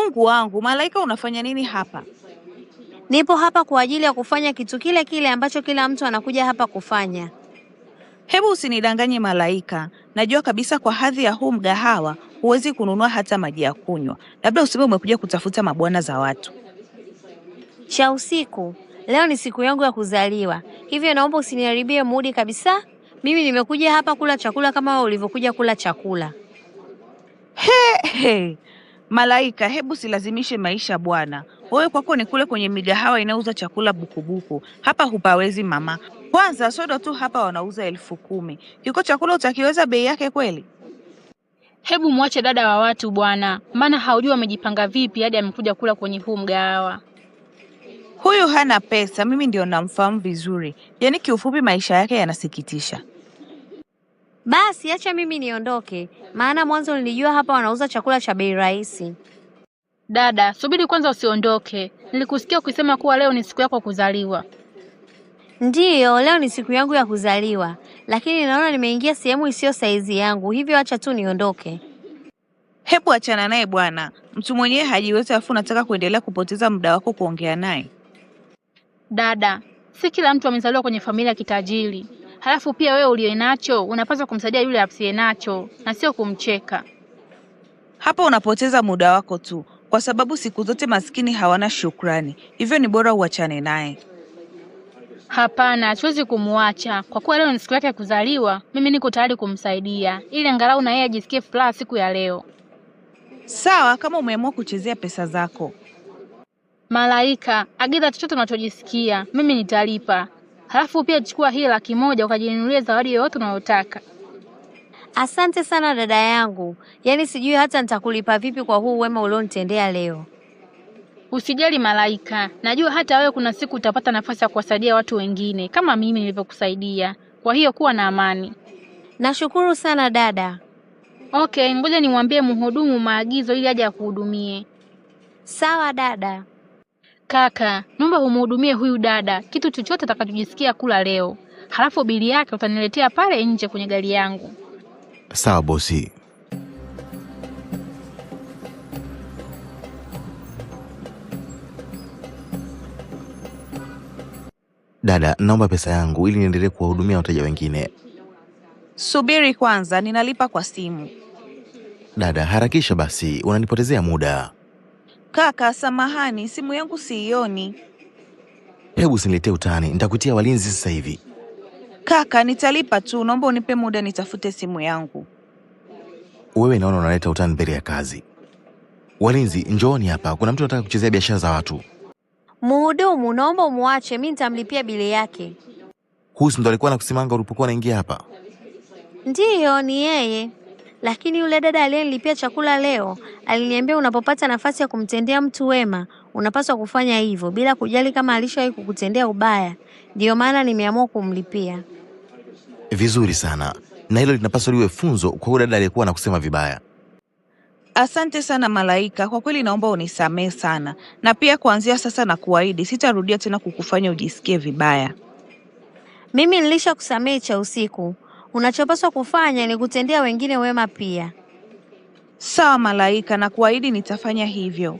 Mungu wangu, Malaika unafanya nini hapa? Nipo hapa kwa ajili ya kufanya kitu kile kile ambacho kila mtu anakuja hapa kufanya. Hebu usinidanganye Malaika. Najua kabisa kwa hadhi ya huu mgahawa huwezi kununua hata maji ya kunywa. Labda useme umekuja kutafuta mabwana za watu. Cha usiku, leo ni siku yangu ya kuzaliwa. Hivyo naomba usiniharibie mudi kabisa. Mimi nimekuja hapa kula chakula kama wewe ulivyokuja kula chakula. He. Malaika, hebu silazimishe maisha bwana. Wewe kwako ni kule kwenye migahawa inauza chakula bukubuku. Hapa hupawezi mama. Kwanza soda tu hapa wanauza 10,000. Kiko chakula utakiweza bei yake kweli? Hebu mwache dada wa watu bwana. Maana haujui amejipanga vipi hadi amekuja kula kwenye huu mgahawa. Huyu hana pesa, mimi ndio namfahamu vizuri. Yaani kiufupi maisha yake yanasikitisha. Basi acha mimi niondoke, maana mwanzo nilijua hapa wanauza chakula cha bei rahisi. Dada, subiri kwanza usiondoke. Nilikusikia ukisema kuwa leo ni siku yako kuzaliwa. Ndiyo, leo ni siku yangu ya kuzaliwa, lakini naona nimeingia sehemu isiyo saizi yangu, hivyo acha tu niondoke. Hebu achana naye bwana. Mtu mwenyewe hajiwezi afu unataka kuendelea kupoteza muda wako kuongea naye. Dada, si kila mtu amezaliwa kwenye familia ya kitajiri. Halafu pia wewe uliye nacho unapaswa kumsaidia yule asiye nacho na sio kumcheka. Hapa unapoteza muda wako tu, kwa sababu siku zote maskini hawana shukrani. Hivyo ni bora uachane naye. Hapana, siwezi kumuacha. Kwa kuwa leo ni siku yake ya kuzaliwa, mimi niko tayari kumsaidia ili angalau na yeye ajisikie furaha siku ya leo. Sawa, kama umeamua kuchezea pesa zako. Malaika, agiza chochote unachojisikia, mimi nitalipa. Halafu pia chukua hii 100,000 ukajinunulie zawadi yoyote unayotaka. Asante sana dada yangu. Yaani sijui hata nitakulipa vipi kwa huu wema ulionitendea leo. Usijali Malaika, najua hata wewe kuna siku utapata nafasi ya kuwasaidia watu wengine kama mimi nilivyokusaidia. Kwa hiyo kuwa na amani. Nashukuru sana dada. Okay, ngoja nimwambie mhudumu maagizo ili aje akuhudumie. Sawa dada. Kaka, naomba umhudumie huyu dada kitu chochote atakachojisikia kula leo. Halafu bili yake utaniletea pale nje kwenye gari yangu. Sawa bosi. Dada, naomba pesa yangu ili niendelee kuwahudumia wateja wengine. Subiri kwanza, ninalipa kwa simu. Dada, harakisha basi, unanipotezea muda. Kaka, samahani, simu yangu siioni. Hebu usiniletee utani, nitakutia walinzi sasa hivi. Kaka, nitalipa tu, naomba unipe muda nitafute simu yangu. Wewe naona unaleta utani mbele ya kazi. Walinzi, njooni hapa, kuna mtu anataka kuchezea biashara za watu. Mhudumu, naomba umuache, mimi nitamlipia bili yake. Huyu ndo alikuwa anakusimanga ulipokuwa unaingia hapa? Ndiyo, ni yeye. Lakini yule dada aliyenilipia chakula leo aliniambia unapopata nafasi ya kumtendea mtu wema, unapaswa kufanya hivyo bila kujali kama alishawahi kukutendea ubaya. Ndio maana nimeamua kumlipia. Vizuri sana. Na hilo linapaswa liwe funzo kwa yule dada aliyekuwa anakusema vibaya. Asante sana Malaika, kwa kweli naomba unisamehe sana. Na pia kuanzia sasa na kuahidi sitarudia tena kukufanya ujisikie vibaya. Mimi nilishakusamehe cha usiku. Unachopaswa kufanya ni kutendea wengine wema pia. Sawa Malaika, na kuahidi nitafanya hivyo.